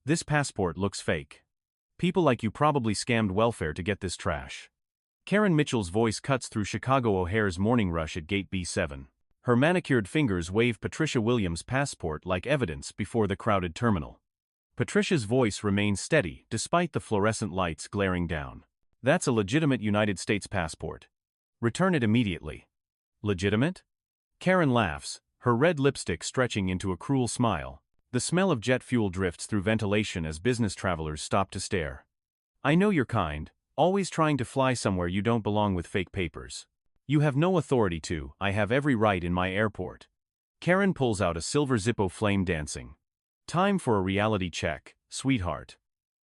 This passport looks fake. People like you probably scammed welfare to get this trash. Karen Mitchell's voice cuts through Chicago O'Hare's morning rush at Gate B7. Her manicured fingers wave Patricia Williams' passport like evidence before the crowded terminal. Patricia's voice remains steady despite the fluorescent lights glaring down. That's a legitimate United States passport. Return it immediately. Legitimate? Karen laughs, her red lipstick stretching into a cruel smile. The smell of jet fuel drifts through ventilation as business travelers stop to stare. I know you're kind, always trying to fly somewhere you don't belong with fake papers. You have no authority to. I have every right in my airport. Karen pulls out a silver Zippo flame dancing. Time for a reality check, sweetheart.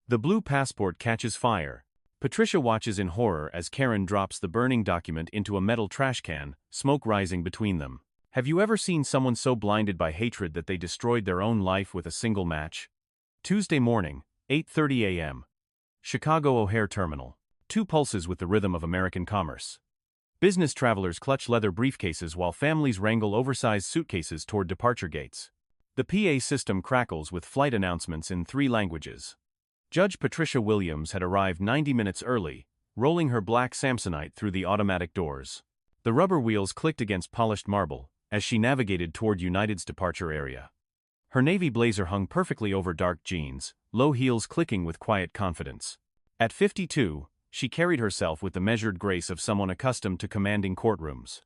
The blue passport catches fire. Patricia watches in horror as Karen drops the burning document into a metal trash can, smoke rising between them. Have you ever seen someone so blinded by hatred that they destroyed their own life with a single match? Tuesday morning, 8:30 a.m. Chicago O'Hare Terminal. Two pulses with the rhythm of American commerce. Business travelers clutch leather briefcases while families wrangle oversized suitcases toward departure gates. The PA system crackles with flight announcements in 3 languages. Judge Patricia Williams had arrived 90 minutes early, rolling her black Samsonite through the automatic doors. The rubber wheels clicked against polished marble as she navigated toward United's departure area. Her navy blazer hung perfectly over dark jeans, low heels clicking with quiet confidence. At 52, she carried herself with the measured grace of someone accustomed to commanding courtrooms.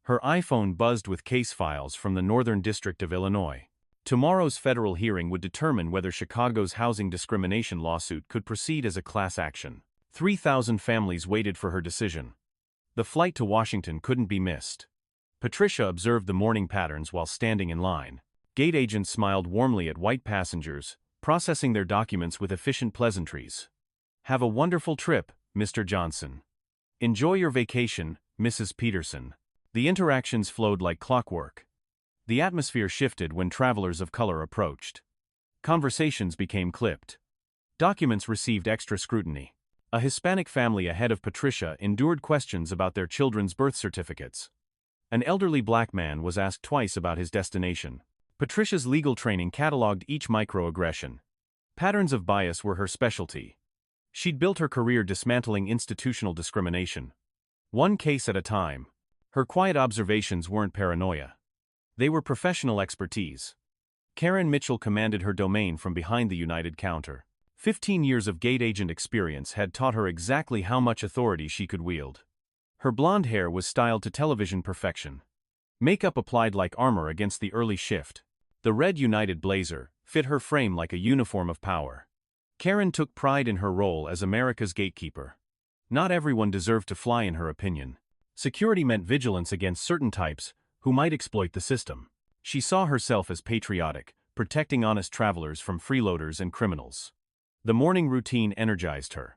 Her iPhone buzzed with case files from the Northern District of Illinois. Tomorrow's federal hearing would determine whether Chicago's housing discrimination lawsuit could proceed as a class action. 3,000 families waited for her decision. The flight to Washington couldn't be missed. Patricia observed the morning patterns while standing in line. Gate agents smiled warmly at white passengers, processing their documents with efficient pleasantries. Have a wonderful trip, Mr. Johnson. Enjoy your vacation, Mrs. Peterson. The interactions flowed like clockwork. The atmosphere shifted when travelers of color approached. Conversations became clipped. Documents received extra scrutiny. A Hispanic family ahead of Patricia endured questions about their children's birth certificates. An elderly black man was asked twice about his destination. Patricia's legal training cataloged each microaggression. Patterns of bias were her specialty. She'd built her career dismantling institutional discrimination. One case at a time. Her quiet observations weren't paranoia. They were professional expertise. Karen Mitchell commanded her domain from behind the United counter. 15 years of gate agent experience had taught her exactly how much authority she could wield. Her blonde hair was styled to television perfection. Makeup applied like armor against the early shift. The red United blazer fit her frame like a uniform of power. Karen took pride in her role as America's gatekeeper. Not everyone deserved to fly in her opinion. Security meant vigilance against certain types who might exploit the system. She saw herself as patriotic, protecting honest travelers from freeloaders and criminals. The morning routine energized her.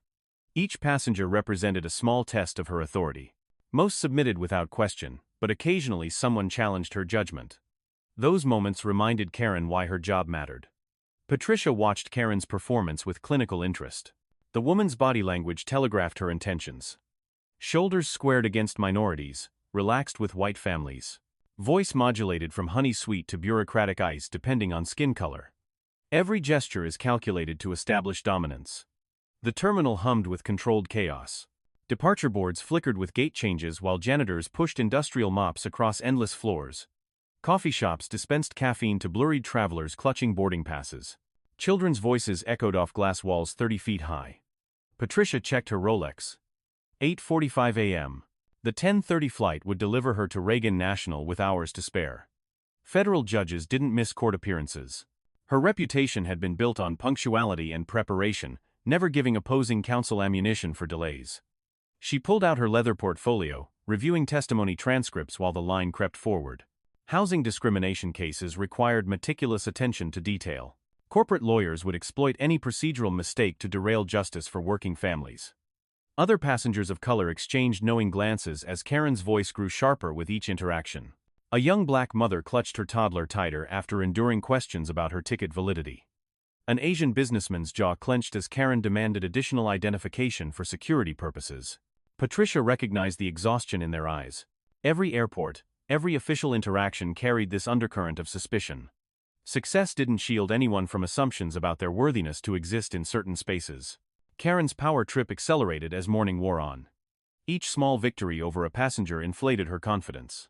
Each passenger represented a small test of her authority. Most submitted without question, but occasionally someone challenged her judgment. Those moments reminded Karen why her job mattered. Patricia watched Karen's performance with clinical interest. The woman's body language telegraphed her intentions. Shoulders squared against minorities, relaxed with white families. Voice modulated from honey sweet to bureaucratic ice depending on skin color. Every gesture is calculated to establish dominance. The terminal hummed with controlled chaos. Departure boards flickered with gate changes while janitors pushed industrial mops across endless floors. Coffee shops dispensed caffeine to blurried travelers clutching boarding passes. Children's voices echoed off glass walls 30 feet high. Patricia checked her Rolex. 8:45 a.m. The 10:30 flight would deliver her to Reagan National with hours to spare. Federal judges didn't miss court appearances. Her reputation had been built on punctuality and preparation, never giving opposing counsel ammunition for delays. She pulled out her leather portfolio, reviewing testimony transcripts while the line crept forward. Housing discrimination cases required meticulous attention to detail. Corporate lawyers would exploit any procedural mistake to derail justice for working families. Other passengers of color exchanged knowing glances as Karen's voice grew sharper with each interaction. A young black mother clutched her toddler tighter after enduring questions about her ticket validity. An Asian businessman's jaw clenched as Karen demanded additional identification for security purposes. Patricia recognized the exhaustion in their eyes. Every airport, every official interaction carried this undercurrent of suspicion. Success didn't shield anyone from assumptions about their worthiness to exist in certain spaces. Karen's power trip accelerated as morning wore on. Each small victory over a passenger inflated her confidence.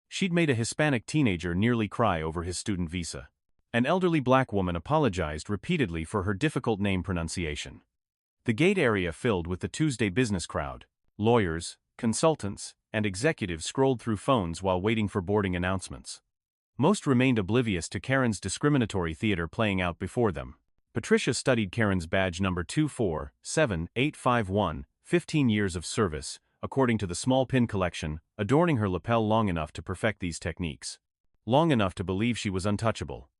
She'd made a Hispanic teenager nearly cry over his student visa. An elderly black woman apologized repeatedly for her difficult name pronunciation. The gate area filled with the Tuesday business crowd. Lawyers, consultants, and executives scrolled through phones while waiting for boarding announcements. Most remained oblivious to Karen's discriminatory theater playing out before them. Patricia studied Karen's badge number 247851, 15 years of service, according to the small pin collection, adorning her lapel long enough to perfect these techniques. Long enough to believe she was untouchable.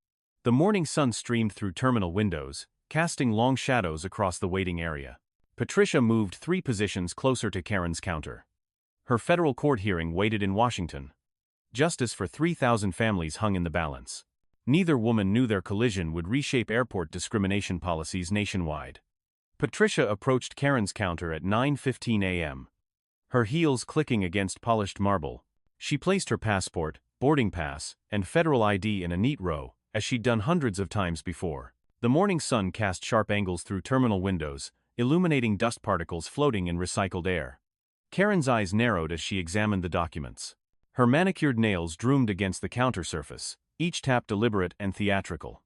The morning sun streamed through terminal windows, casting long shadows across the waiting area. Patricia moved 3 positions closer to Karen's counter. Her federal court hearing waited in Washington. Justice for 3,000 families hung in the balance. Neither woman knew their collision would reshape airport discrimination policies nationwide. Patricia approached Karen's counter at 9:15 a.m. Her heels clicking against polished marble. She placed her passport, boarding pass, and federal ID in a neat row, as she'd done hundreds of times before. The morning sun cast sharp angles through terminal windows, illuminating dust particles floating in recycled air. Karen's eyes narrowed as she examined the documents. Her manicured nails droomed against the counter surface, each tap deliberate and theatrical.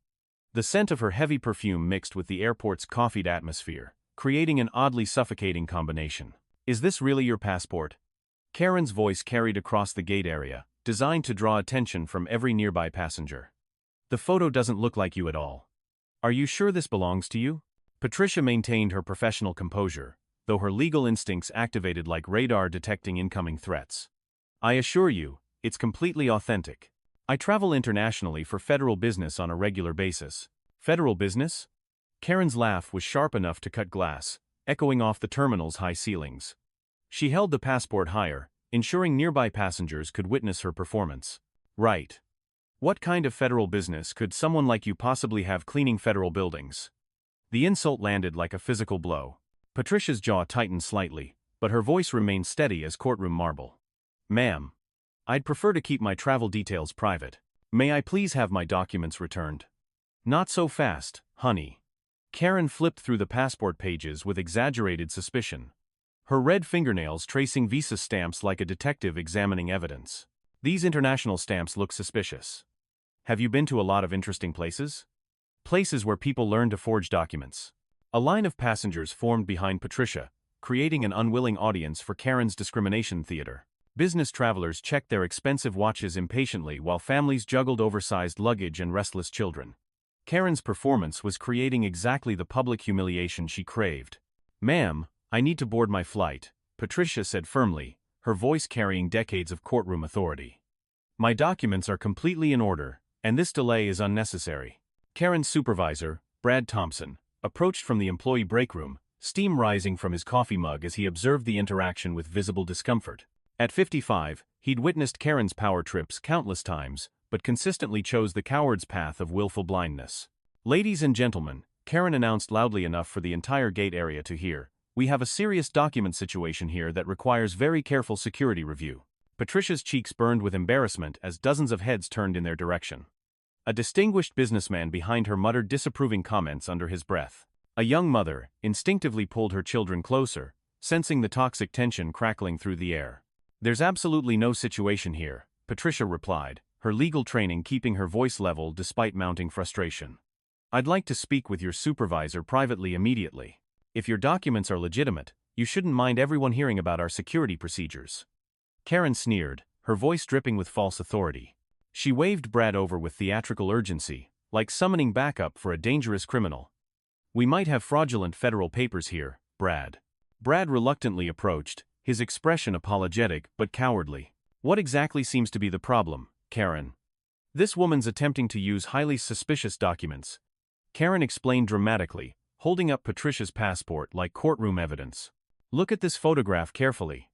The scent of her heavy perfume mixed with the airport's coffeeed atmosphere, creating an oddly suffocating combination. "Is this really your passport?" Karen's voice carried across the gate area, designed to draw attention from every nearby passenger. "The photo doesn't look like you at all. Are you sure this belongs to you?" Patricia maintained her professional composure, though her legal instincts activated like radar detecting incoming threats. "I assure you, it's completely authentic. I travel internationally for federal business on a regular basis." "Federal business?" Karen's laugh was sharp enough to cut glass, echoing off the terminal's high ceilings. She held the passport higher, ensuring nearby passengers could witness her performance. "Right. What kind of federal business could someone like you possibly have cleaning federal buildings?" The insult landed like a physical blow. Patricia's jaw tightened slightly, but her voice remained steady as courtroom marble. "Ma'am, I'd prefer to keep my travel details private. May I please have my documents returned?" "Not so fast, honey." Karen flipped through the passport pages with exaggerated suspicion. Her red fingernails tracing visa stamps like a detective examining evidence. "These international stamps look suspicious. Have you been to a lot of interesting places?" "Places where people learn to forge documents." A line of passengers formed behind Patricia, creating an unwilling audience for Karen's discrimination theater. Business travelers checked their expensive watches impatiently while families juggled oversized luggage and restless children. Karen's performance was creating exactly the public humiliation she craved. "Ma'am, I need to board my flight," Patricia said firmly, her voice carrying decades of courtroom authority. "My documents are completely in order, and this delay is unnecessary." Karen's supervisor, Brad Thompson, approached from the employee break room, steam rising from his coffee mug as he observed the interaction with visible discomfort. At 55, he'd witnessed Karen's power trips countless times, but consistently chose the coward's path of willful blindness. "Ladies and gentlemen," Karen announced loudly enough for the entire gate area to hear, "we have a serious document situation here that requires very careful security review." Patricia's cheeks burned with embarrassment as dozens of heads turned in their direction. A distinguished businessman behind her muttered disapproving comments under his breath. A young mother instinctively pulled her children closer, sensing the toxic tension crackling through the air. "There's absolutely no situation here," Patricia replied, her legal training keeping her voice level despite mounting frustration. "I'd like to speak with your supervisor privately immediately. If your documents are legitimate, you shouldn't mind everyone hearing about our security procedures." Karen sneered, her voice dripping with false authority. She waved Brad over with theatrical urgency, like summoning backup for a dangerous criminal. "We might have fraudulent federal papers here, Brad." Brad reluctantly approached, his expression apologetic but cowardly. "What exactly seems to be the problem, Karen?" "This woman's attempting to use highly suspicious documents," Karen explained dramatically, holding up Patricia's passport like courtroom evidence. "Look at this photograph carefully.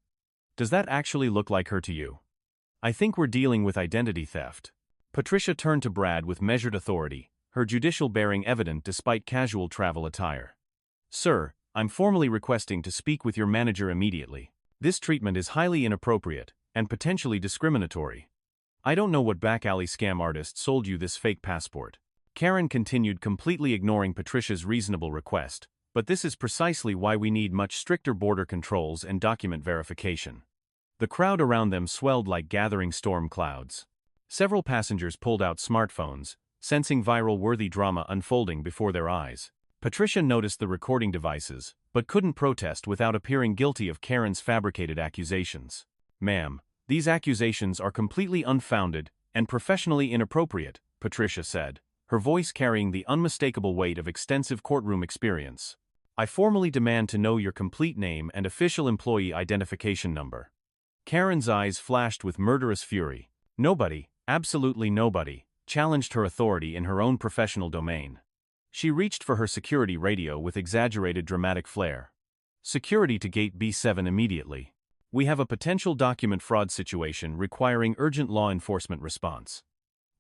Does that actually look like her to you? I think we're dealing with identity theft." Patricia turned to Brad with measured authority, her judicial bearing evident despite casual travel attire. "Sir, I'm formally requesting to speak with your manager immediately. This treatment is highly inappropriate and potentially discriminatory. I don't know what back alley scam artist sold you this fake passport, Karen continued, completely ignoring Patricia's reasonable request. But this is precisely why we need much stricter border controls and document verification. The crowd around them swelled like gathering storm clouds. Several passengers pulled out smartphones, sensing viral-worthy drama unfolding before their eyes. Patricia noticed the recording devices, but couldn't protest without appearing guilty of Karen's fabricated accusations. "Ma'am, these accusations are completely unfounded and professionally inappropriate," Patricia said, her voice carrying the unmistakable weight of extensive courtroom experience. "I formally demand to know your complete name and official employee identification number." Karen's eyes flashed with murderous fury. Nobody, absolutely nobody, challenged her authority in her own professional domain. She reached for her security radio with exaggerated dramatic flair. "Security to Gate B7 immediately. We have a potential document fraud situation requiring urgent law enforcement response."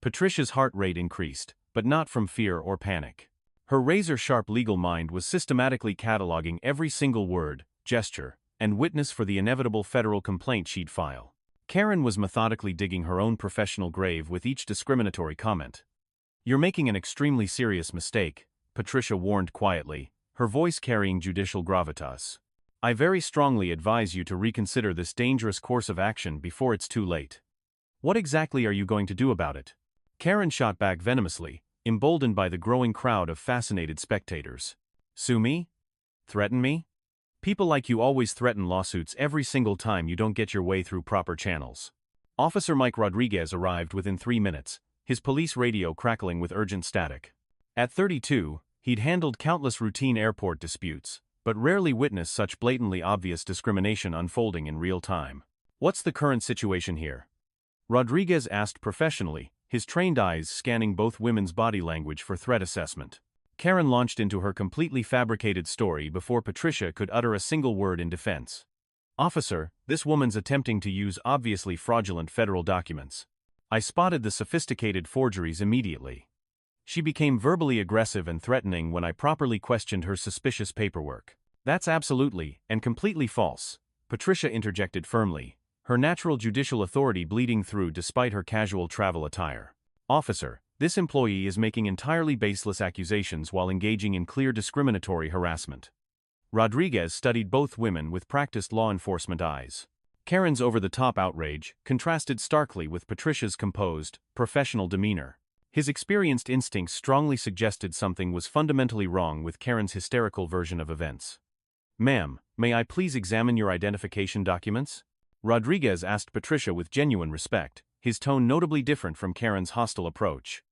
Patricia's heart rate increased, but not from fear or panic. Her razor-sharp legal mind was systematically cataloging every single word, gesture, and witness for the inevitable federal complaint she'd file. Karen was methodically digging her own professional grave with each discriminatory comment. "You're making an extremely serious mistake," Patricia warned quietly, her voice carrying judicial gravitas. "I very strongly advise you to reconsider this dangerous course of action before it's too late." "What exactly are you going to do about it?" Karen shot back venomously, emboldened by the growing crowd of fascinated spectators. "Sue me? Threaten me? People like you always threaten lawsuits every single time you don't get your way through proper channels." Officer Mike Rodriguez arrived within 3 minutes, his police radio crackling with urgent static. At 32, he'd handled countless routine airport disputes, but rarely witnessed such blatantly obvious discrimination unfolding in real time. "What's the current situation here?" Rodriguez asked professionally, his trained eyes scanning both women's body language for threat assessment. Karen launched into her completely fabricated story before Patricia could utter a single word in defense. "Officer, this woman's attempting to use obviously fraudulent federal documents. I spotted the sophisticated forgeries immediately. She became verbally aggressive and threatening when I properly questioned her suspicious paperwork." "That's absolutely and completely false," Patricia interjected firmly, her natural judicial authority bleeding through despite her casual travel attire. "Officer, this employee is making entirely baseless accusations while engaging in clear discriminatory harassment." Rodriguez studied both women with practiced law enforcement eyes. Karen's over-the-top outrage contrasted starkly with Patricia's composed, professional demeanor. His experienced instincts strongly suggested something was fundamentally wrong with Karen's hysterical version of events. "Ma'am, may I please examine your identification documents?" Rodriguez asked Patricia with genuine respect, his tone notably different from Karen's hostile approach.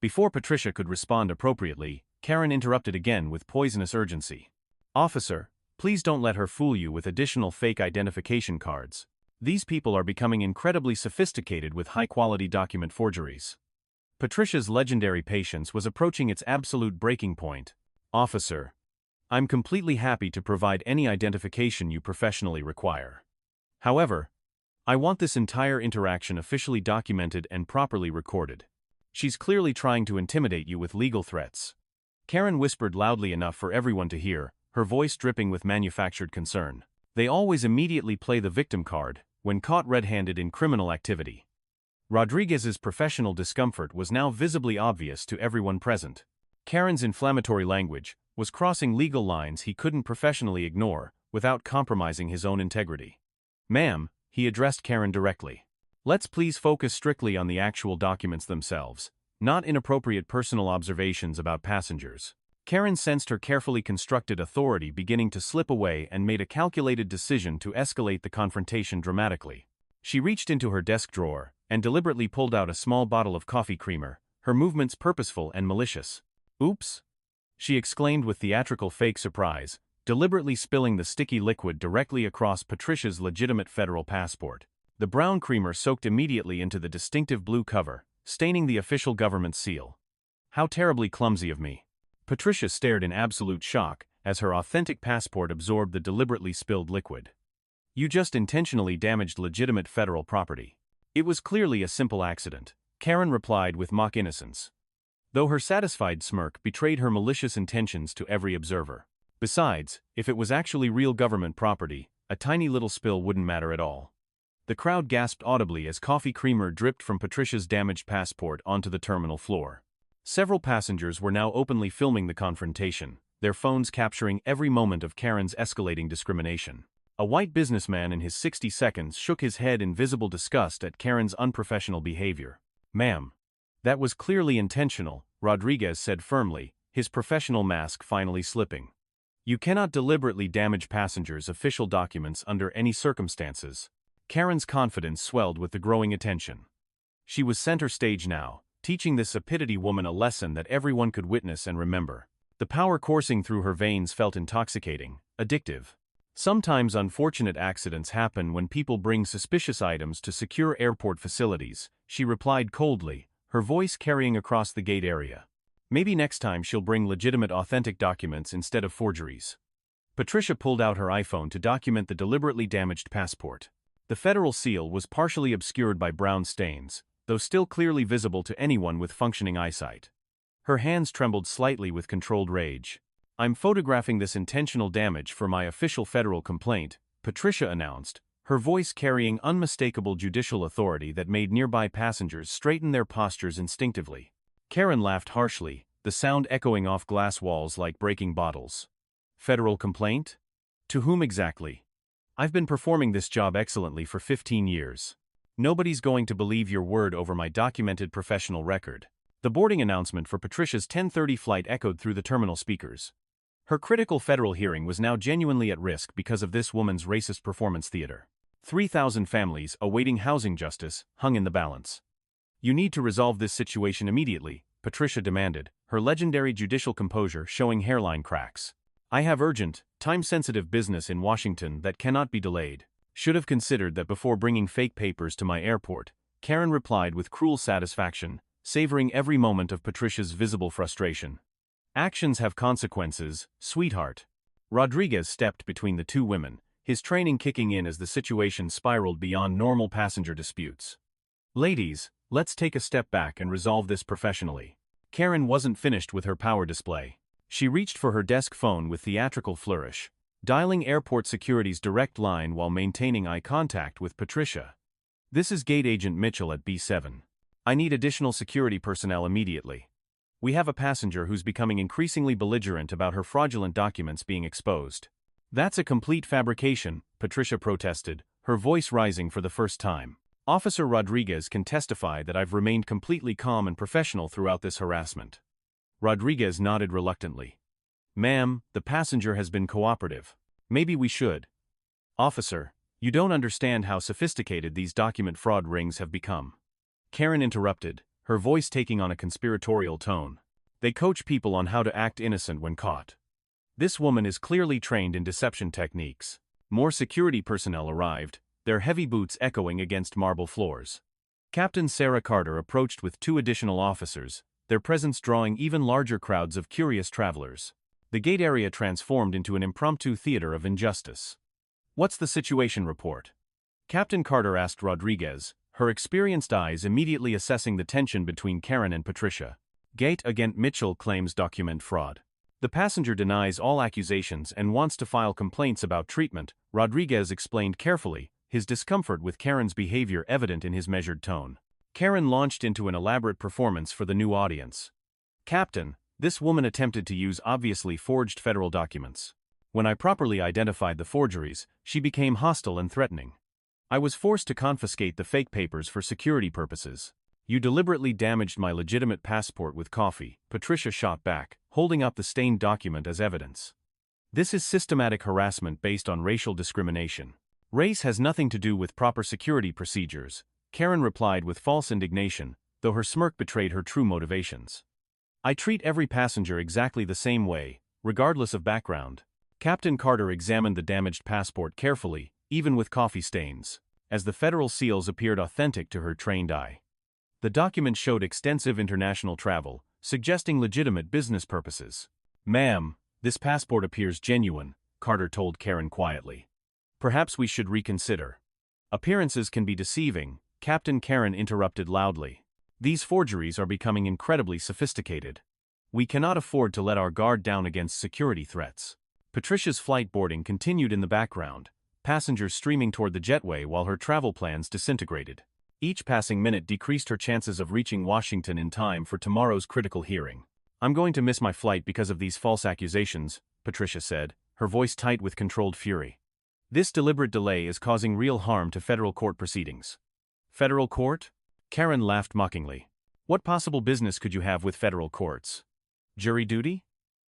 Before Patricia could respond appropriately, Karen interrupted again with poisonous urgency. "Officer, please don't let her fool you with additional fake identification cards. These people are becoming incredibly sophisticated with high-quality document forgeries." Patricia's legendary patience was approaching its absolute breaking point. "Officer, I'm completely happy to provide any identification you professionally require. However, I want this entire interaction officially documented and properly recorded. She's clearly trying to intimidate you with legal threats." Karen whispered loudly enough for everyone to hear, her voice dripping with manufactured concern. They always immediately play the victim card when caught red-handed in criminal activity. Rodriguez's professional discomfort was now visibly obvious to everyone present. Karen's inflammatory language was crossing legal lines he couldn't professionally ignore without compromising his own integrity. "Ma'am," he addressed Karen directly. "Let's please focus strictly on the actual documents themselves, not inappropriate personal observations about passengers." Karen sensed her carefully constructed authority beginning to slip away and made a calculated decision to escalate the confrontation dramatically. She reached into her desk drawer and deliberately pulled out a small bottle of coffee creamer, her movements purposeful and malicious. "Oops!" she exclaimed with theatrical fake surprise, deliberately spilling the sticky liquid directly across Patricia's legitimate federal passport. The brown creamer soaked immediately into the distinctive blue cover, staining the official government seal. "How terribly clumsy of me." Patricia stared in absolute shock as her authentic passport absorbed the deliberately spilled liquid. "You just intentionally damaged legitimate federal property." "It was clearly a simple accident," Karen replied with mock innocence, though her satisfied smirk betrayed her malicious intentions to every observer. Besides, if it was actually real government property, a tiny little spill wouldn't matter at all. The crowd gasped audibly as coffee creamer dripped from Patricia's damaged passport onto the terminal floor. Several passengers were now openly filming the confrontation, their phones capturing every moment of Karen's escalating discrimination. A white businessman in his 60 seconds shook his head in visible disgust at Karen's unprofessional behavior. "Ma'am. That was clearly intentional," Rodriguez said firmly, his professional mask finally slipping. "You cannot deliberately damage passengers' official documents under any circumstances." Karen's confidence swelled with the growing attention. She was center stage now, teaching this stupidity woman a lesson that everyone could witness and remember. The power coursing through her veins felt intoxicating, addictive. "Sometimes unfortunate accidents happen when people bring suspicious items to secure airport facilities," she replied coldly, her voice carrying across the gate area. "Maybe next time she'll bring legitimate authentic documents instead of forgeries." Patricia pulled out her iPhone to document the deliberately damaged passport. The federal seal was partially obscured by brown stains, though still clearly visible to anyone with functioning eyesight. Her hands trembled slightly with controlled rage. "I'm photographing this intentional damage for my official federal complaint," Patricia announced, her voice carrying unmistakable judicial authority that made nearby passengers straighten their postures instinctively. Karen laughed harshly, the sound echoing off glass walls like breaking bottles. "Federal complaint? To whom exactly? I've been performing this job excellently for 15 years. Nobody's going to believe your word over my documented professional record." The boarding announcement for Patricia's 10:30 flight echoed through the terminal speakers. Her critical federal hearing was now genuinely at risk because of this woman's racist performance theater. 3,000 families awaiting housing justice hung in the balance. "You need to resolve this situation immediately," Patricia demanded, her legendary judicial composure showing hairline cracks. "I have urgent, time-sensitive business in Washington that cannot be delayed." "Should have considered that before bringing fake papers to my airport," Karen replied with cruel satisfaction, savoring every moment of Patricia's visible frustration. "Actions have consequences, sweetheart." Rodriguez stepped between the two women, his training kicking in as the situation spiraled beyond normal passenger disputes. "Ladies, let's take a step back and resolve this professionally." Karen wasn't finished with her power display. She reached for her desk phone with theatrical flourish, dialing airport security's direct line while maintaining eye contact with Patricia. "This is Gate Agent Mitchell at B7. I need additional security personnel immediately. We have a passenger who's becoming increasingly belligerent about her fraudulent documents being exposed." "That's a complete fabrication," Patricia protested, her voice rising for the first time. "Officer Rodriguez can testify that I've remained completely calm and professional throughout this harassment." Rodriguez nodded reluctantly. "Ma'am, the passenger has been cooperative. Maybe we should." "Officer, you don't understand how sophisticated these document fraud rings have become." Karen interrupted, her voice taking on a conspiratorial tone. "They coach people on how to act innocent when caught. This woman is clearly trained in deception techniques." More security personnel arrived, their heavy boots echoing against marble floors. Captain Sarah Carter approached with 2 additional officers, their presence drawing even larger crowds of curious travelers. The gate area transformed into an impromptu theater of injustice. "What's the situation report?" Captain Carter asked Rodriguez, her experienced eyes immediately assessing the tension between Karen and Patricia. "Gate Agent Mitchell claims document fraud. The passenger denies all accusations and wants to file complaints about treatment," Rodriguez explained carefully, his discomfort with Karen's behavior evident in his measured tone. Karen launched into an elaborate performance for the new audience. "Captain, this woman attempted to use obviously forged federal documents. When I properly identified the forgeries, she became hostile and threatening. I was forced to confiscate the fake papers for security purposes." "You deliberately damaged my legitimate passport with coffee," Patricia shot back, holding up the stained document as evidence. "This is systematic harassment based on racial discrimination. Race has nothing to do with proper security procedures," Karen replied with false indignation, though her smirk betrayed her true motivations. "I treat every passenger exactly the same way, regardless of background." Captain Carter examined the damaged passport carefully, even with coffee stains, as the federal seals appeared authentic to her trained eye. The document showed extensive international travel, suggesting legitimate business purposes. "Ma'am, this passport appears genuine," Carter told Karen quietly. "Perhaps we should reconsider." "Appearances can be deceiving," Captain Karen interrupted loudly. "These forgeries are becoming incredibly sophisticated. We cannot afford to let our guard down against security threats." Patricia's flight boarding continued in the background, passengers streaming toward the jetway while her travel plans disintegrated. Each passing minute decreased her chances of reaching Washington in time for tomorrow's critical hearing. "I'm going to miss my flight because of these false accusations," Patricia said, her voice tight with controlled fury. "This deliberate delay is causing real harm to federal court proceedings." "Federal court?" Karen laughed mockingly. "What possible business could you have with federal courts? Jury duty?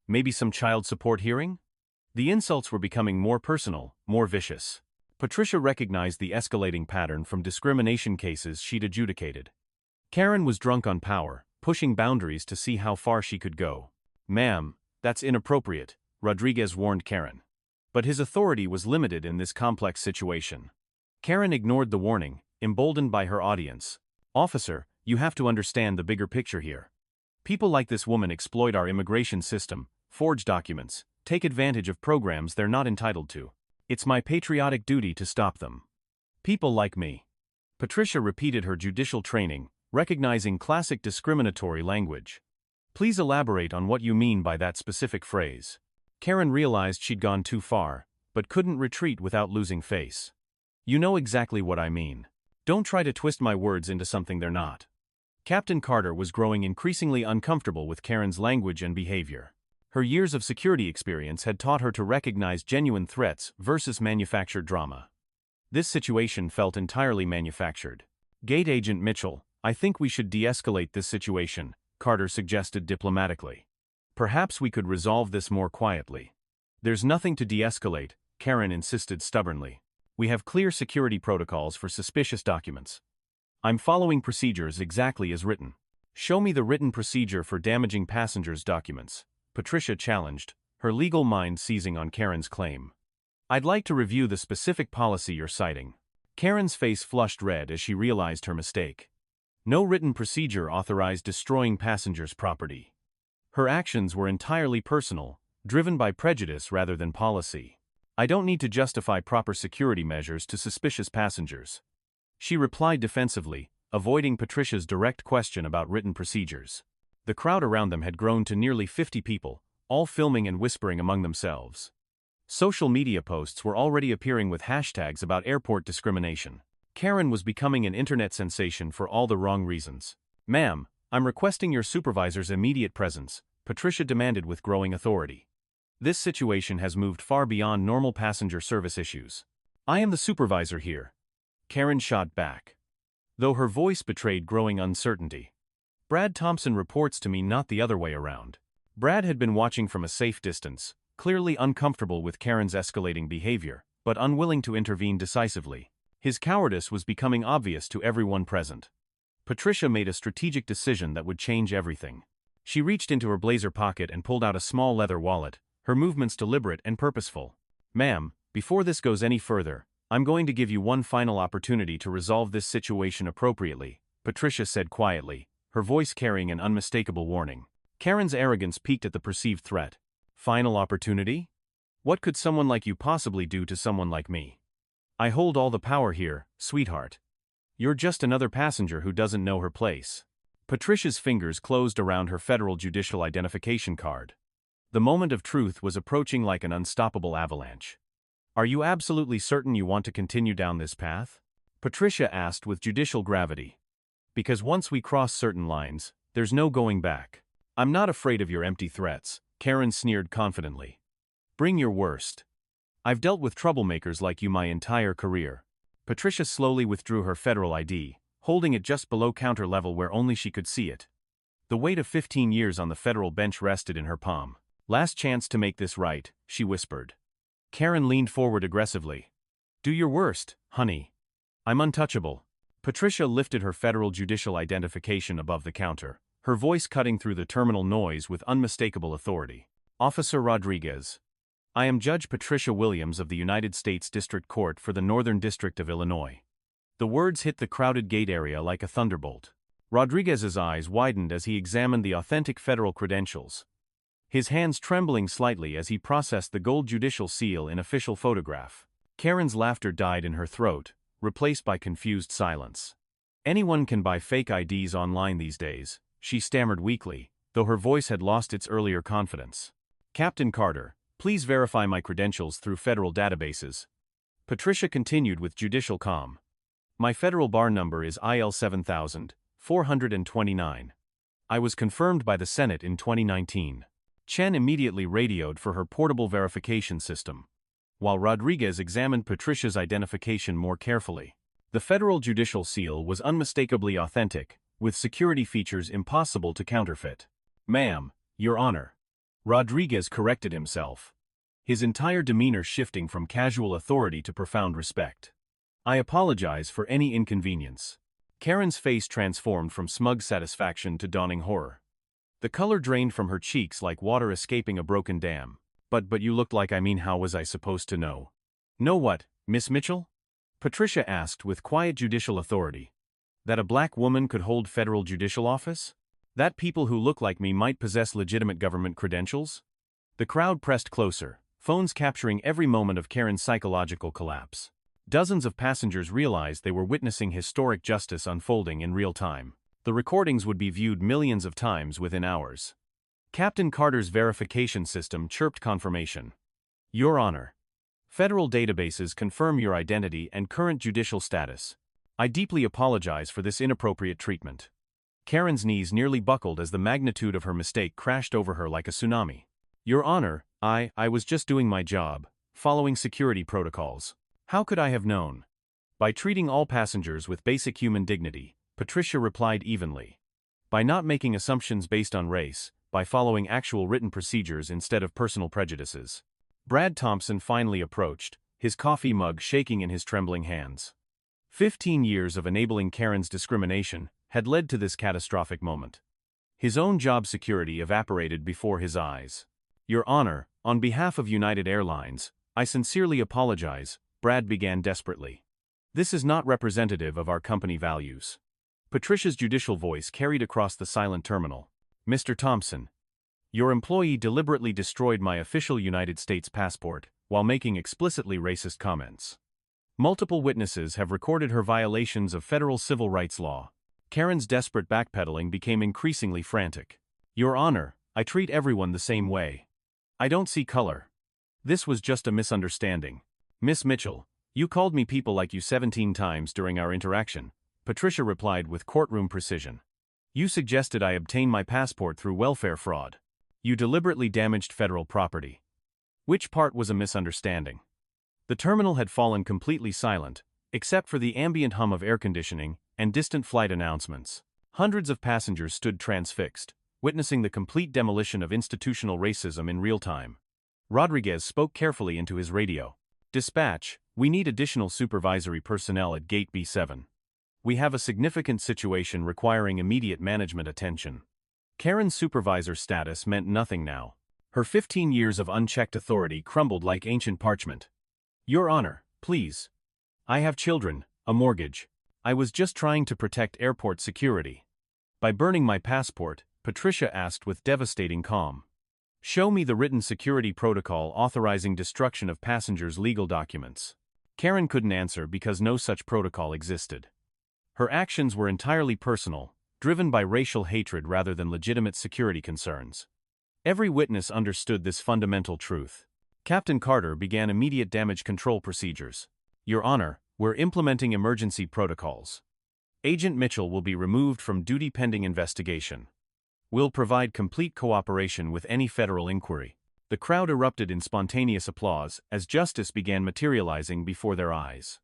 Maybe some child support hearing?" The insults were becoming more personal, more vicious. Patricia recognized the escalating pattern from discrimination cases she'd adjudicated. Karen was drunk on power, pushing boundaries to see how far she could go. "Ma'am, that's inappropriate," Rodriguez warned Karen. But his authority was limited in this complex situation. Karen ignored the warning, emboldened by her audience. "Officer, you have to understand the bigger picture here. People like this woman exploit our immigration system, forge documents, take advantage of programs they're not entitled to. It's my patriotic duty to stop them. People like me." Patricia repeated her judicial training, recognizing classic discriminatory language. "Please elaborate on what you mean by that specific phrase." Karen realized she'd gone too far, but couldn't retreat without losing face. "You know exactly what I mean. Don't try to twist my words into something they're not." Captain Carter was growing increasingly uncomfortable with Karen's language and behavior. Her years of security experience had taught her to recognize genuine threats versus manufactured drama. This situation felt entirely manufactured. "Gate Agent Mitchell, I think we should de-escalate this situation," Carter suggested diplomatically. "Perhaps we could resolve this more quietly." "There's nothing to de-escalate," Karen insisted stubbornly. "We have clear security protocols for suspicious documents. I'm following procedures exactly as written." "Show me the written procedure for damaging passengers' documents," Patricia challenged, her legal mind seizing on Karen's claim. "I'd like to review the specific policy you're citing." Karen's face flushed red as she realized her mistake. No written procedure authorized destroying passengers' property. Her actions were entirely personal, driven by prejudice rather than policy. "I don't need to justify proper security measures to suspicious passengers," she replied defensively, avoiding Patricia's direct question about written procedures. The crowd around them had grown to nearly 50 people, all filming and whispering among themselves. Social media posts were already appearing with hashtags about airport discrimination. Karen was becoming an internet sensation for all the wrong reasons. "Ma'am, I'm requesting your supervisor's immediate presence," Patricia demanded with growing authority. "This situation has moved far beyond normal passenger service issues." "I am the supervisor here," Karen shot back, though her voice betrayed growing uncertainty. "Brad Thompson reports to me, not the other way around." Brad had been watching from a safe distance, clearly uncomfortable with Karen's escalating behavior, but unwilling to intervene decisively. His cowardice was becoming obvious to everyone present. Patricia made a strategic decision that would change everything. She reached into her blazer pocket and pulled out a small leather wallet, her movements deliberate and purposeful. "Ma'am, before this goes any further, I'm going to give you one final opportunity to resolve this situation appropriately," Patricia said quietly, her voice carrying an unmistakable warning. Karen's arrogance peaked at the perceived threat. "Final opportunity? What could someone like you possibly do to someone like me? I hold all the power here, sweetheart. You're just another passenger who doesn't know her place." Patricia's fingers closed around her federal judicial identification card. The moment of truth was approaching like an unstoppable avalanche. "Are you absolutely certain you want to continue down this path?" Patricia asked with judicial gravity. "Because once we cross certain lines, there's no going back." "I'm not afraid of your empty threats," Karen sneered confidently. "Bring your worst. I've dealt with troublemakers like you my entire career." Patricia slowly withdrew her federal ID, holding it just below counter level where only she could see it. The weight of 15 years on the federal bench rested in her palm. "Last chance to make this right," she whispered. Karen leaned forward aggressively. "Do your worst, honey. I'm untouchable." Patricia lifted her federal judicial identification above the counter, her voice cutting through the terminal noise with unmistakable authority. "Officer Rodriguez. I am Judge Patricia Williams of the United States District Court for the Northern District of Illinois." The words hit the crowded gate area like a thunderbolt. Rodriguez's eyes widened as he examined the authentic federal credentials, his hands trembling slightly as he processed the gold judicial seal in official photograph. Karen's laughter died in her throat, replaced by confused silence. "Anyone can buy fake IDs online these days," she stammered weakly, though her voice had lost its earlier confidence. "Captain Carter, please verify my credentials through federal databases." Patricia continued with judicial calm. My federal bar number is IL 7429. I was confirmed by the Senate in 2019. Chen immediately radioed for her portable verification system, while Rodriguez examined Patricia's identification more carefully. The federal judicial seal was unmistakably authentic, with security features impossible to counterfeit. "Ma'am, Your Honor." Rodriguez corrected himself, his entire demeanor shifting from casual authority to profound respect. "I apologize for any inconvenience." Karen's face transformed from smug satisfaction to dawning horror. The color drained from her cheeks like water escaping a broken dam. But you looked like how was I supposed to know?" "Know what, Miss Mitchell?" Patricia asked with quiet judicial authority. "That a black woman could hold federal judicial office? That people who look like me might possess legitimate government credentials?" The crowd pressed closer, phones capturing every moment of Karen's psychological collapse. Dozens of passengers realized they were witnessing historic justice unfolding in real time. The recordings would be viewed millions of times within hours. Captain Carter's verification system chirped confirmation. "Your Honor. Federal databases confirm your identity and current judicial status. I deeply apologize for this inappropriate treatment." Karen's knees nearly buckled as the magnitude of her mistake crashed over her like a tsunami. "Your Honor, I was just doing my job, following security protocols. How could I have known?" "By treating all passengers with basic human dignity," Patricia replied evenly. "By not making assumptions based on race, by following actual written procedures instead of personal prejudices." Brad Thompson finally approached, his coffee mug shaking in his trembling hands. 15 years of enabling Karen's discrimination had led to this catastrophic moment. His own job security evaporated before his eyes. "Your Honor, on behalf of United Airlines, I sincerely apologize," Brad began desperately. "This is not representative of our company values." Patricia's judicial voice carried across the silent terminal. "Mr. Thompson, your employee deliberately destroyed my official United States passport while making explicitly racist comments. Multiple witnesses have recorded her violations of federal civil rights law." Karen's desperate backpedaling became increasingly frantic. "Your Honor, I treat everyone the same way. I don't see color. This was just a misunderstanding." "Miss Mitchell, you called me people like you 17 times during our interaction," Patricia replied with courtroom precision. "You suggested I obtain my passport through welfare fraud. You deliberately damaged federal property. Which part was a misunderstanding?" The terminal had fallen completely silent, except for the ambient hum of air conditioning and distant flight announcements. Hundreds of passengers stood transfixed, witnessing the complete demolition of institutional racism in real time. Rodriguez spoke carefully into his radio. "Dispatch, we need additional supervisory personnel at Gate B7. We have a significant situation requiring immediate management attention." Karen's supervisor status meant nothing now. Her 15 years of unchecked authority crumbled like ancient parchment. "Your Honor, please. I have children, a mortgage. I was just trying to protect airport security." By burning my passport, Patricia asked with devastating calm. "Show me the written security protocol authorizing destruction of passengers' legal documents." Karen couldn't answer because no such protocol existed. Her actions were entirely personal, driven by racial hatred rather than legitimate security concerns. Every witness understood this fundamental truth. Captain Carter began immediate damage control procedures. "Your Honor, we're implementing emergency protocols. Agent Mitchell will be removed from duty pending investigation. We'll provide complete cooperation with any federal inquiry." The crowd erupted in spontaneous applause as justice began materializing before their eyes.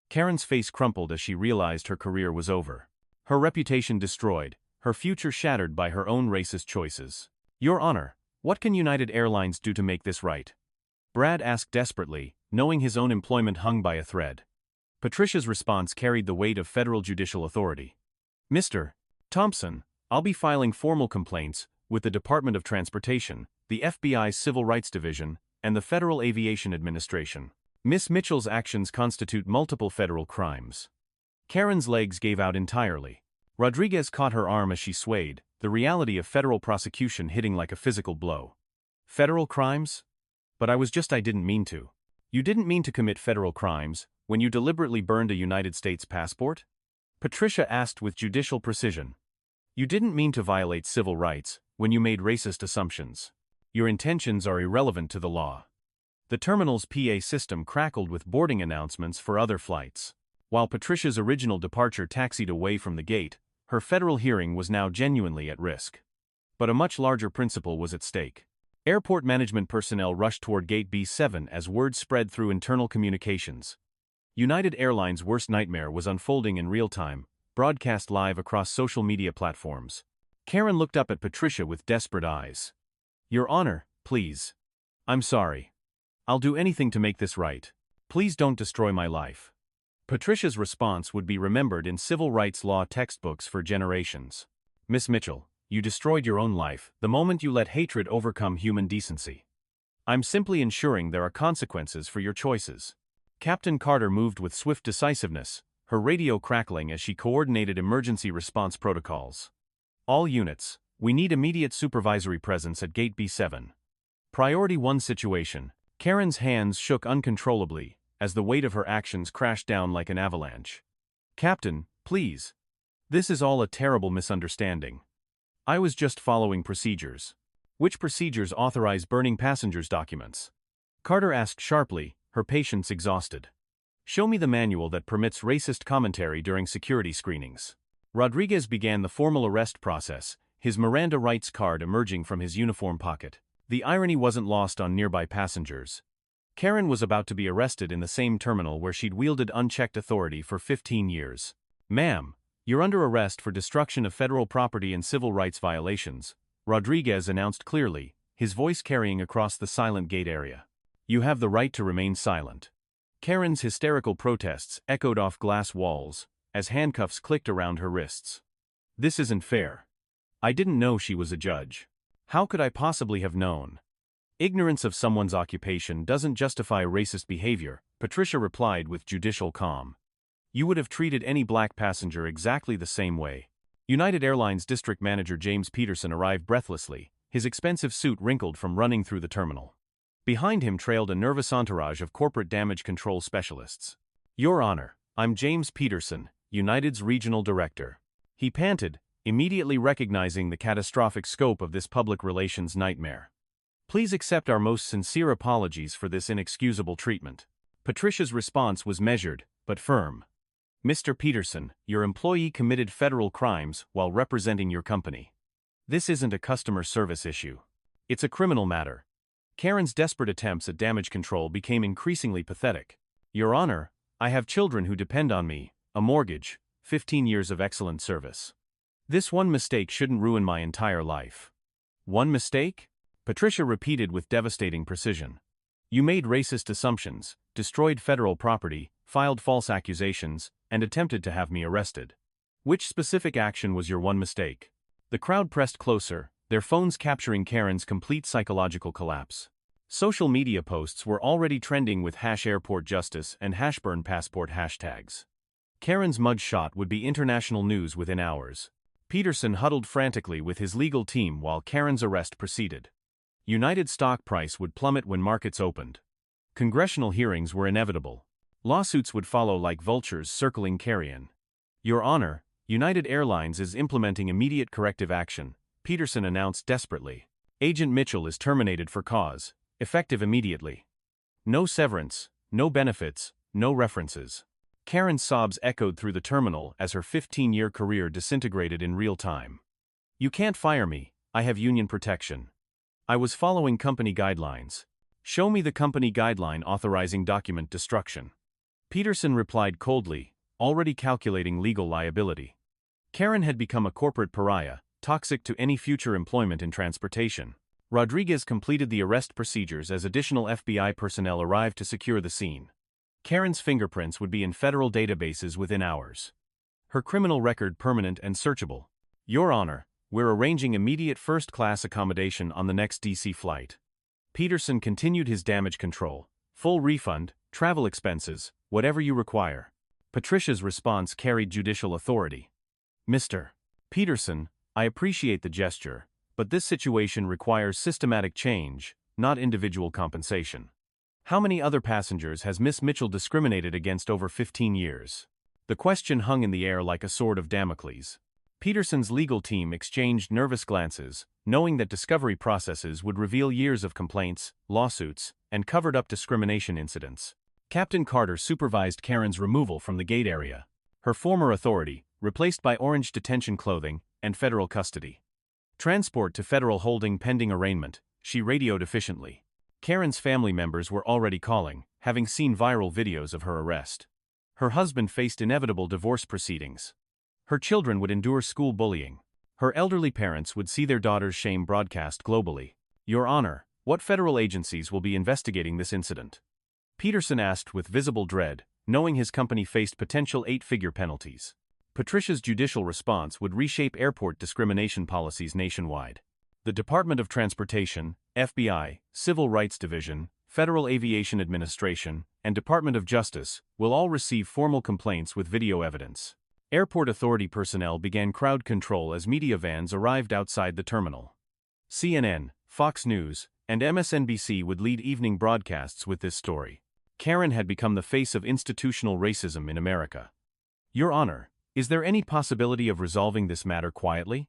Karen's face crumpled as she realized her career was over. Her reputation destroyed, her future shattered by her own racist choices. "Your Honor, what can United Airlines do to make this right?" Brad asked desperately, knowing his own employment hung by a thread. Patricia's response carried the weight of federal judicial authority. "Mr. Thompson, I'll be filing formal complaints with the Department of Transportation, the FBI's Civil Rights Division, and the Federal Aviation Administration. Miss Mitchell's actions constitute multiple federal crimes." Karen's legs gave out entirely. Rodriguez caught her arm as she swayed, the reality of federal prosecution hitting like a physical blow. "Federal crimes? But I didn't mean to." "You didn't mean to commit federal crimes when you deliberately burned a United States passport?" Patricia asked with judicial precision. "You didn't mean to violate civil rights when you made racist assumptions. Your intentions are irrelevant to the law." The terminal's PA system crackled with boarding announcements for other flights. While Patricia's original departure taxied away from the gate, her federal hearing was now genuinely at risk. But a much larger principle was at stake. Airport management personnel rushed toward Gate B7 as word spread through internal communications. United Airlines' worst nightmare was unfolding in real time, broadcast live across social media platforms. Karen looked up at Patricia with desperate eyes. "Your Honor, please. I'm sorry. I'll do anything to make this right. Please don't destroy my life." Patricia's response would be remembered in civil rights law textbooks for generations. "Miss Mitchell, you destroyed your own life the moment you let hatred overcome human decency. I'm simply ensuring there are consequences for your choices." Captain Carter moved with swift decisiveness, her radio crackling as she coordinated emergency response protocols. "All units, we need immediate supervisory presence at Gate B7. Priority 1 situation." Karen's hands shook uncontrollably as the weight of her actions crashed down like an avalanche. "Captain, please. This is all a terrible misunderstanding. I was just following procedures." "Which procedures authorize burning passengers' documents?" Carter asked sharply, her patience exhausted. "Show me the manual that permits racist commentary during security screenings." Rodriguez began the formal arrest process, his Miranda rights card emerging from his uniform pocket. The irony wasn't lost on nearby passengers. Karen was about to be arrested in the same terminal where she'd wielded unchecked authority for 15 years. "Ma'am, you're under arrest for destruction of federal property and civil rights violations," Rodriguez announced clearly, his voice carrying across the silent gate area. "You have the right to remain silent." Karen's hysterical protests echoed off glass walls as handcuffs clicked around her wrists. "This isn't fair. I didn't know she was a judge. How could I possibly have known?" "Ignorance of someone's occupation doesn't justify racist behavior," Patricia replied with judicial calm. "You would have treated any black passenger exactly the same way." United Airlines District Manager James Peterson arrived breathlessly, his expensive suit wrinkled from running through the terminal. Behind him trailed a nervous entourage of corporate damage control specialists. "Your Honor, I'm James Peterson, United's Regional Director." He panted, immediately recognizing the catastrophic scope of this public relations nightmare. "Please accept our most sincere apologies for this inexcusable treatment." Patricia's response was measured, but firm. "Mr. Peterson, your employee committed federal crimes while representing your company. This isn't a customer service issue. It's a criminal matter." Karen's desperate attempts at damage control became increasingly pathetic. "Your Honor, I have children who depend on me, a mortgage, 15 years of excellent service. This one mistake shouldn't ruin my entire life." "One mistake?" Patricia repeated with devastating precision. "You made racist assumptions, destroyed federal property, filed false accusations, and attempted to have me arrested. Which specific action was your one mistake?" The crowd pressed closer, their phones capturing Karen's complete psychological collapse. Social media posts were already trending with #AirportJustice and #BurnPassport hashtags. Karen's mugshot would be international news within hours. Peterson huddled frantically with his legal team while Karen's arrest proceeded. United's stock price would plummet when markets opened. Congressional hearings were inevitable. Lawsuits would follow like vultures circling carrion. "Your Honor, United Airlines is implementing immediate corrective action," Peterson announced desperately. "Agent Mitchell is terminated for cause, effective immediately. No severance, no benefits, no references." Karen's sobs echoed through the terminal as her 15-year career disintegrated in real time. "You can't fire me, I have union protection. I was following company guidelines. Show me the company guideline authorizing document destruction." Peterson replied coldly, already calculating legal liability. Karen had become a corporate pariah, toxic to any future employment in transportation. Rodriguez completed the arrest procedures as additional FBI personnel arrived to secure the scene. Karen's fingerprints would be in federal databases within hours. Her criminal record permanent and searchable. "Your Honor, we're arranging immediate first-class accommodation on the next DC flight." Peterson continued his damage control. "Full refund, travel expenses, whatever you require." Patricia's response carried judicial authority. "Mr. Peterson, I appreciate the gesture, but this situation requires systematic change, not individual compensation. How many other passengers has Miss Mitchell discriminated against over 15 years?" The question hung in the air like a sword of Damocles. Peterson's legal team exchanged nervous glances, knowing that discovery processes would reveal years of complaints, lawsuits, and covered-up discrimination incidents. Captain Carter supervised Karen's removal from the gate area. Her former authority, replaced by orange detention clothing and federal custody. Transport to federal holding pending arraignment, she radioed efficiently. Karen's family members were already calling, having seen viral videos of her arrest. Her husband faced inevitable divorce proceedings. Her children would endure school bullying. Her elderly parents would see their daughter's shame broadcast globally. Your Honor, what federal agencies will be investigating this incident? Peterson asked with visible dread, knowing his company faced potential 8-figure penalties. Patricia's judicial response would reshape airport discrimination policies nationwide. The Department of Transportation, FBI, Civil Rights Division, Federal Aviation Administration, and Department of Justice will all receive formal complaints with video evidence. Airport authority personnel began crowd control as media vans arrived outside the terminal. CNN, Fox News, and MSNBC would lead evening broadcasts with this story. Karen had become the face of institutional racism in America. Your Honor, is there any possibility of resolving this matter quietly?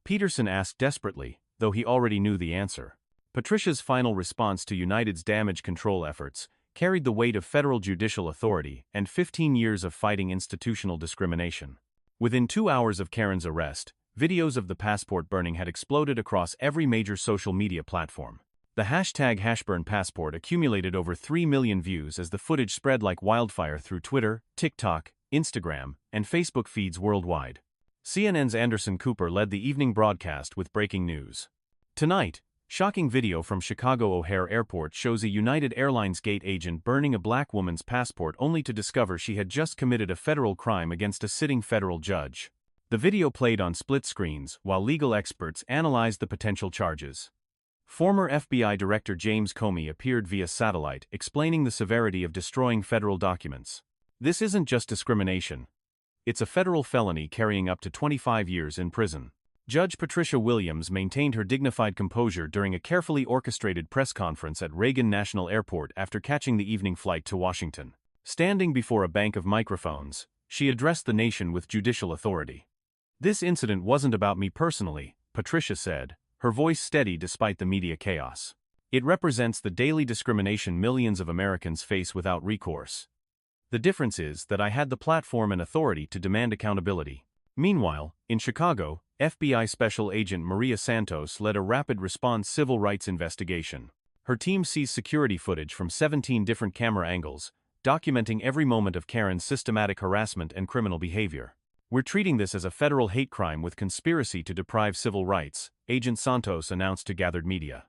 Peterson asked desperately, though he already knew the answer. Patricia's final response to United's damage control efforts carried the weight of federal judicial authority and 15 years of fighting institutional discrimination. Within 2 hours of Karen's arrest, videos of the passport burning had exploded across every major social media platform. The hashtag #HashBurnPassport accumulated over 3 million views as the footage spread like wildfire through Twitter, TikTok, Instagram, and Facebook feeds worldwide. CNN's Anderson Cooper led the evening broadcast with breaking news. Tonight, shocking video from Chicago O'Hare Airport shows a United Airlines gate agent burning a black woman's passport only to discover she had just committed a federal crime against a sitting federal judge. The video played on split screens while legal experts analyzed the potential charges. Former FBI Director James Comey appeared via satellite, explaining the severity of destroying federal documents. This isn't just discrimination. It's a federal felony carrying up to 25 years in prison. Judge Patricia Williams maintained her dignified composure during a carefully orchestrated press conference at Reagan National Airport after catching the evening flight to Washington. Standing before a bank of microphones, she addressed the nation with judicial authority. This incident wasn't about me personally, Patricia said, her voice steady despite the media chaos. It represents the daily discrimination millions of Americans face without recourse. The difference is that I had the platform and authority to demand accountability. Meanwhile, in Chicago, FBI Special Agent Maria Santos led a rapid response civil rights investigation. Her team seized security footage from 17 different camera angles, documenting every moment of Karen's systematic harassment and criminal behavior. We're treating this as a federal hate crime with conspiracy to deprive civil rights, Agent Santos announced to gathered media.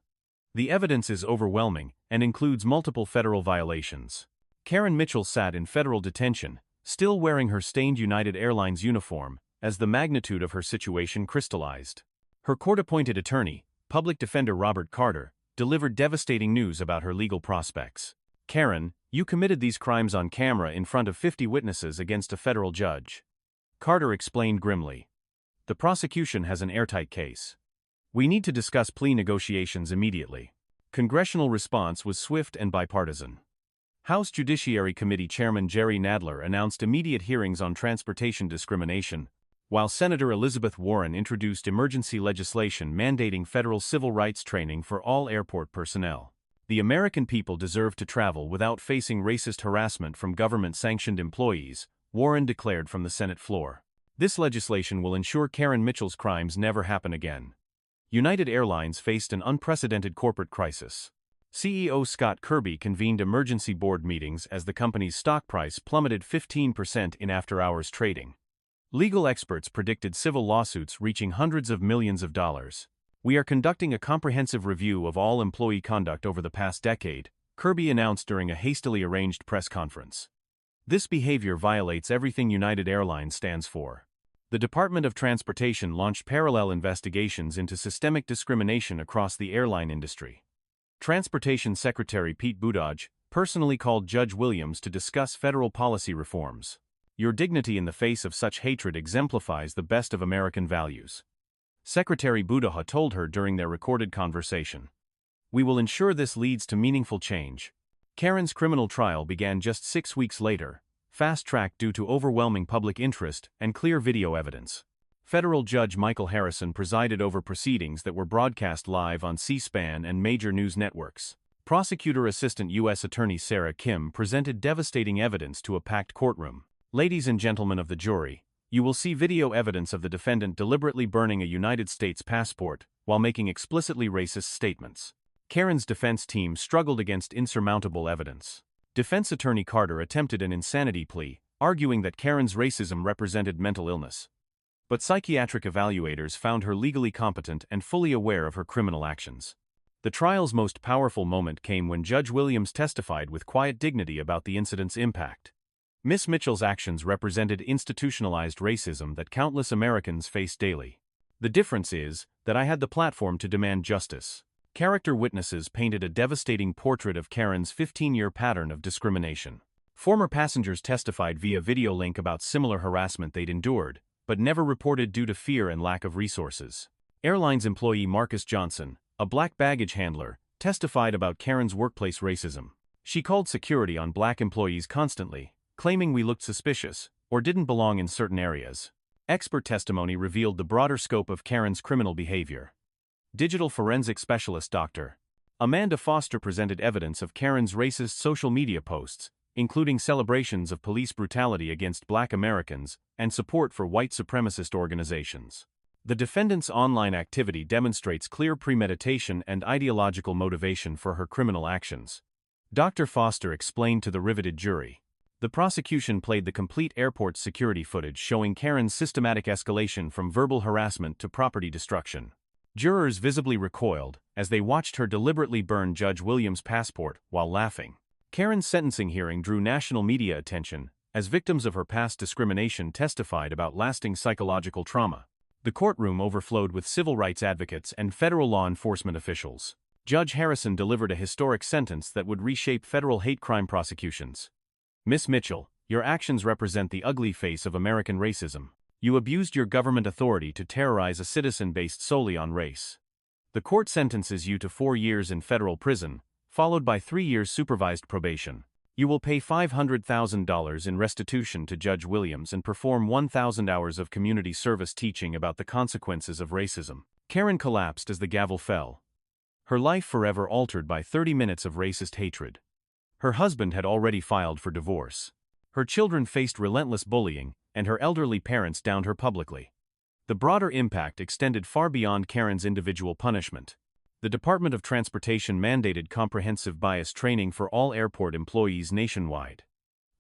The evidence is overwhelming and includes multiple federal violations. Karen Mitchell sat in federal detention, still wearing her stained United Airlines uniform, as the magnitude of her situation crystallized. Her court-appointed attorney, public defender Robert Carter, delivered devastating news about her legal prospects. Karen, you committed these crimes on camera in front of 50 witnesses against a federal judge. Carter explained grimly. The prosecution has an airtight case. We need to discuss plea negotiations immediately. Congressional response was swift and bipartisan. House Judiciary Committee Chairman Jerry Nadler announced immediate hearings on transportation discrimination, while Senator Elizabeth Warren introduced emergency legislation mandating federal civil rights training for all airport personnel. The American people deserve to travel without facing racist harassment from government-sanctioned employees, Warren declared from the Senate floor. This legislation will ensure Karen Mitchell's crimes never happen again. United Airlines faced an unprecedented corporate crisis. CEO Scott Kirby convened emergency board meetings as the company's stock price plummeted 15% in after-hours trading. Legal experts predicted civil lawsuits reaching hundreds of millions of dollars. We are conducting a comprehensive review of all employee conduct over the past decade, Kirby announced during a hastily arranged press conference. This behavior violates everything United Airlines stands for. The Department of Transportation launched parallel investigations into systemic discrimination across the airline industry. Transportation Secretary Pete Buttigieg personally called Judge Williams to discuss federal policy reforms. Your dignity in the face of such hatred exemplifies the best of American values. Secretary Buttigieg told her during their recorded conversation. We will ensure this leads to meaningful change. Karen's criminal trial began just 6 weeks later, fast-tracked due to overwhelming public interest and clear video evidence. Federal Judge Michael Harrison presided over proceedings that were broadcast live on C-SPAN and major news networks. Prosecutor Assistant U.S. Attorney Sarah Kim presented devastating evidence to a packed courtroom. Ladies and gentlemen of the jury, you will see video evidence of the defendant deliberately burning a United States passport while making explicitly racist statements. Karen's defense team struggled against insurmountable evidence. Defense attorney Carter attempted an insanity plea, arguing that Karen's racism represented mental illness. But psychiatric evaluators found her legally competent and fully aware of her criminal actions. The trial's most powerful moment came when Judge Williams testified with quiet dignity about the incident's impact. Miss Mitchell's actions represented institutionalized racism that countless Americans face daily. The difference is that I had the platform to demand justice. Character witnesses painted a devastating portrait of Karen's 15-year pattern of discrimination. Former passengers testified via video link about similar harassment they'd endured, but never reported due to fear and lack of resources. Airlines employee Marcus Johnson, a black baggage handler, testified about Karen's workplace racism. She called security on black employees constantly, claiming we looked suspicious or didn't belong in certain areas. Expert testimony revealed the broader scope of Karen's criminal behavior. Digital forensic specialist Dr. Amanda Foster presented evidence of Karen's racist social media posts, including celebrations of police brutality against black Americans and support for white supremacist organizations. The defendant's online activity demonstrates clear premeditation and ideological motivation for her criminal actions. Dr. Foster explained to the riveted jury. The prosecution played the complete airport security footage showing Karen's systematic escalation from verbal harassment to property destruction. Jurors visibly recoiled as they watched her deliberately burn Judge Williams' passport while laughing. Karen's sentencing hearing drew national media attention as victims of her past discrimination testified about lasting psychological trauma. The courtroom overflowed with civil rights advocates and federal law enforcement officials. Judge Harrison delivered a historic sentence that would reshape federal hate crime prosecutions. Miss Mitchell, your actions represent the ugly face of American racism. You abused your government authority to terrorize a citizen based solely on race. The court sentences you to 4 years in federal prison, followed by 3 years supervised probation. You will pay $500,000 in restitution to Judge Williams and perform 1,000 hours of community service teaching about the consequences of racism. Karen collapsed as the gavel fell. Her life forever altered by 30 minutes of racist hatred. Her husband had already filed for divorce. Her children faced relentless bullying, and her elderly parents downed her publicly. The broader impact extended far beyond Karen's individual punishment. The Department of Transportation mandated comprehensive bias training for all airport employees nationwide.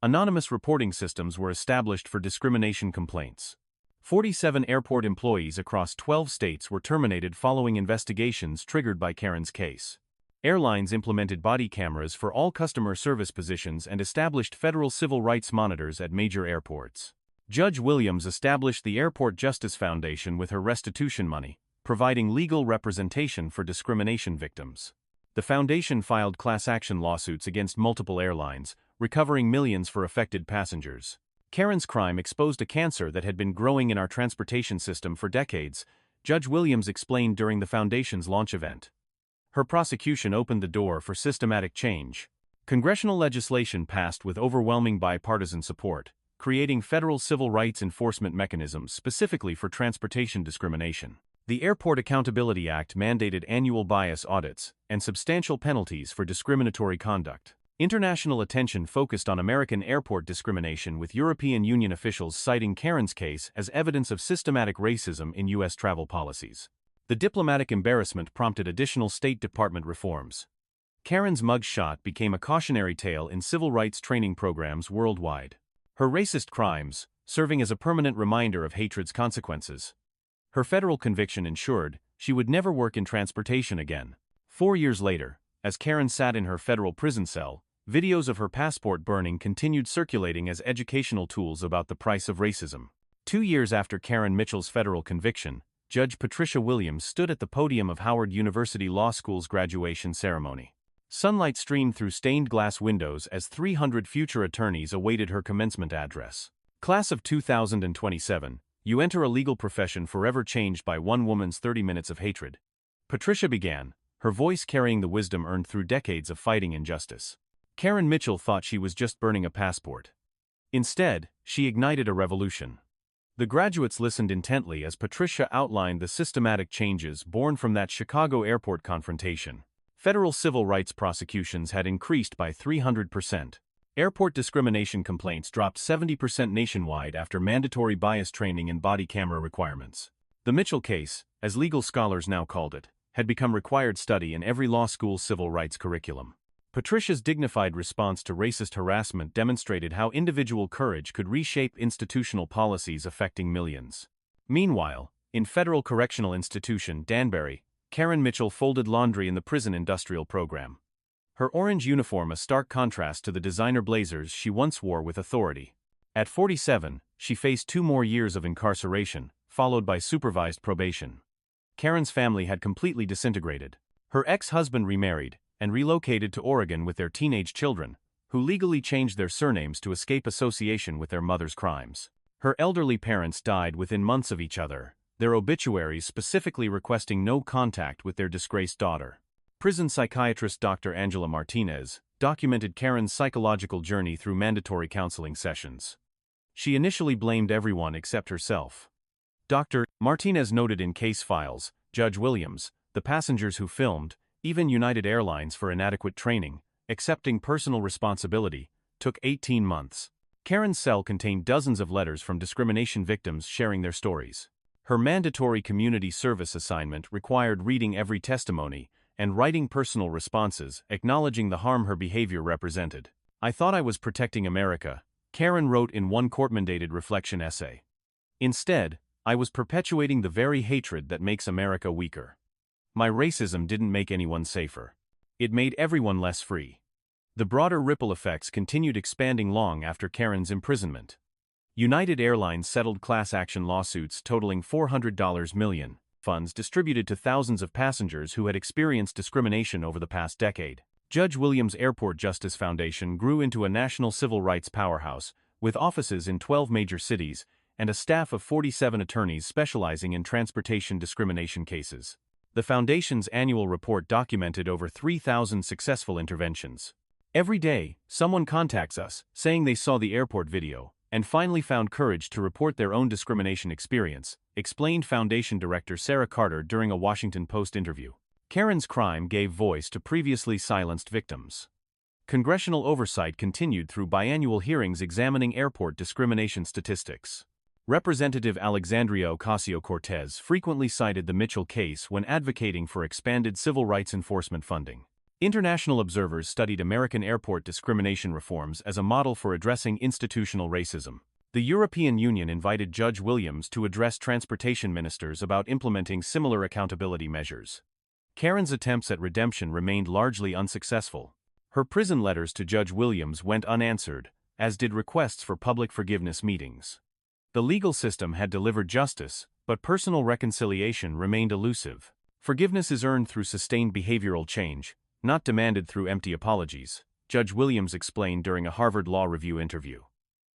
Anonymous reporting systems were established for discrimination complaints. 47 airport employees across 12 states were terminated following investigations triggered by Karen's case. Airlines implemented body cameras for all customer service positions and established federal civil rights monitors at major airports. Judge Williams established the Airport Justice Foundation with her restitution money, providing legal representation for discrimination victims. The foundation filed class action lawsuits against multiple airlines, recovering millions for affected passengers. Karen's crime exposed a cancer that had been growing in our transportation system for decades, Judge Williams explained during the foundation's launch event. Her prosecution opened the door for systematic change. Congressional legislation passed with overwhelming bipartisan support, creating federal civil rights enforcement mechanisms specifically for transportation discrimination. The Airport Accountability Act mandated annual bias audits and substantial penalties for discriminatory conduct. International attention focused on American airport discrimination, with European Union officials citing Karen's case as evidence of systematic racism in U.S. travel policies. The diplomatic embarrassment prompted additional State Department reforms. Karen's mugshot became a cautionary tale in civil rights training programs worldwide. Her racist crimes, serving as a permanent reminder of hatred's consequences. Her federal conviction ensured she would never work in transportation again. 4 years later, as Karen sat in her federal prison cell, videos of her passport burning continued circulating as educational tools about the price of racism. 2 years after Karen Mitchell's federal conviction, Judge Patricia Williams stood at the podium of Howard University Law School's graduation ceremony. Sunlight streamed through stained glass windows as 300 future attorneys awaited her commencement address. Class of 2027, you enter a legal profession forever changed by one woman's 30 minutes of hatred. Patricia began, her voice carrying the wisdom earned through decades of fighting injustice. Karen Mitchell thought she was just burning a passport. Instead, she ignited a revolution. The graduates listened intently as Patricia outlined the systematic changes born from that Chicago airport confrontation. Federal civil rights prosecutions had increased by 300%. Airport discrimination complaints dropped 70% nationwide after mandatory bias training and body camera requirements. The Mitchell case, as legal scholars now called it, had become required study in every law school's civil rights curriculum. Patricia's dignified response to racist harassment demonstrated how individual courage could reshape institutional policies affecting millions. Meanwhile, in federal correctional institution Danbury, Karen Mitchell folded laundry in the prison industrial program. Her orange uniform a stark contrast to the designer blazers she once wore with authority. At 47, she faced 2 more years of incarceration, followed by supervised probation. Karen's family had completely disintegrated. Her ex-husband remarried and relocated to Oregon with their teenage children, who legally changed their surnames to escape association with their mother's crimes. Her elderly parents died within months of each other, their obituaries specifically requesting no contact with their disgraced daughter. Prison psychiatrist Dr. Angela Martinez documented Karen's psychological journey through mandatory counseling sessions. She initially blamed everyone except herself. Dr. Martinez noted in case files, Judge Williams, the passengers who filmed, even United Airlines for inadequate training, accepting personal responsibility, took 18 months. Karen's cell contained dozens of letters from discrimination victims sharing their stories. Her mandatory community service assignment required reading every testimony and writing personal responses, acknowledging the harm her behavior represented. "I thought I was protecting America," Karen wrote in one court-mandated reflection essay. "Instead, I was perpetuating the very hatred that makes America weaker. My racism didn't make anyone safer. It made everyone less free." The broader ripple effects continued expanding long after Karen's imprisonment. United Airlines settled class action lawsuits totaling $400 million, funds distributed to thousands of passengers who had experienced discrimination over the past decade. Judge Williams' Airport Justice Foundation grew into a national civil rights powerhouse, with offices in 12 major cities and a staff of 47 attorneys specializing in transportation discrimination cases. The foundation's annual report documented over 3,000 successful interventions. "Every day, someone contacts us, saying they saw the airport video, and finally found courage to report their own discrimination experience," explained Foundation Director Sarah Carter during a Washington Post interview. Karen's crime gave voice to previously silenced victims. Congressional oversight continued through biannual hearings examining airport discrimination statistics. Representative Alexandria Ocasio-Cortez frequently cited the Mitchell case when advocating for expanded civil rights enforcement funding. International observers studied American airport discrimination reforms as a model for addressing institutional racism. The European Union invited Judge Williams to address transportation ministers about implementing similar accountability measures. Karen's attempts at redemption remained largely unsuccessful. Her prison letters to Judge Williams went unanswered, as did requests for public forgiveness meetings. The legal system had delivered justice, but personal reconciliation remained elusive. "Forgiveness is earned through sustained behavioral change, not demanded through empty apologies," Judge Williams explained during a Harvard Law Review interview.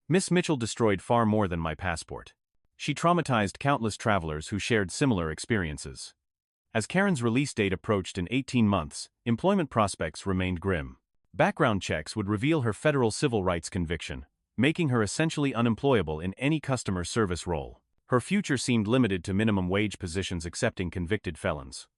"Miss Mitchell destroyed far more than my passport. She traumatized countless travelers who shared similar experiences." As Karen's release date approached in 18 months, employment prospects remained grim. Background checks would reveal her federal civil rights conviction, making her essentially unemployable in any customer service role. Her future seemed limited to minimum wage positions accepting convicted felons.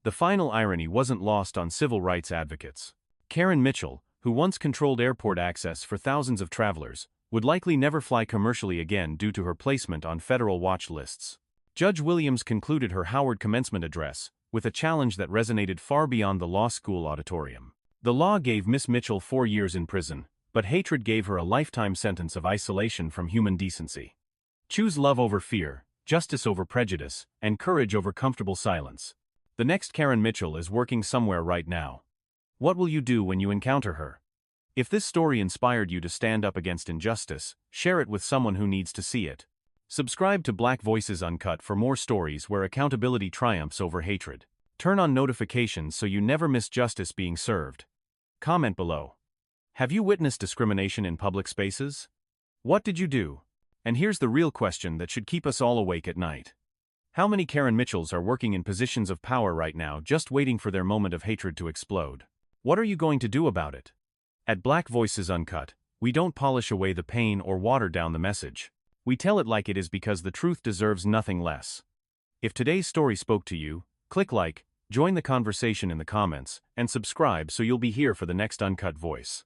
The final irony wasn't lost on civil rights advocates. Karen Mitchell, who once controlled airport access for thousands of travelers, would likely never fly commercially again due to her placement on federal watch lists. Judge Williams concluded her Howard commencement address with a challenge that resonated far beyond the law school auditorium. The law gave Miss Mitchell 4 years in prison, but hatred gave her a lifetime sentence of isolation from human decency. Choose love over fear, justice over prejudice, and courage over comfortable silence. The next Karen Mitchell is working somewhere right now. What will you do when you encounter her? If this story inspired you to stand up against injustice, share it with someone who needs to see it. Subscribe to Black Voices Uncut for more stories where accountability triumphs over hatred. Turn on notifications so you never miss justice being served. Comment below. Have you witnessed discrimination in public spaces? What did you do? And here's the real question that should keep us all awake at night. How many Karen Mitchells are working in positions of power right now just waiting for their moment of hatred to explode? What are you going to do about it? At Black Voices Uncut, we don't polish away the pain or water down the message. We tell it like it is because the truth deserves nothing less. If today's story spoke to you, click like, Join the conversation in the comments, and subscribe so you'll be here for the next uncut voice.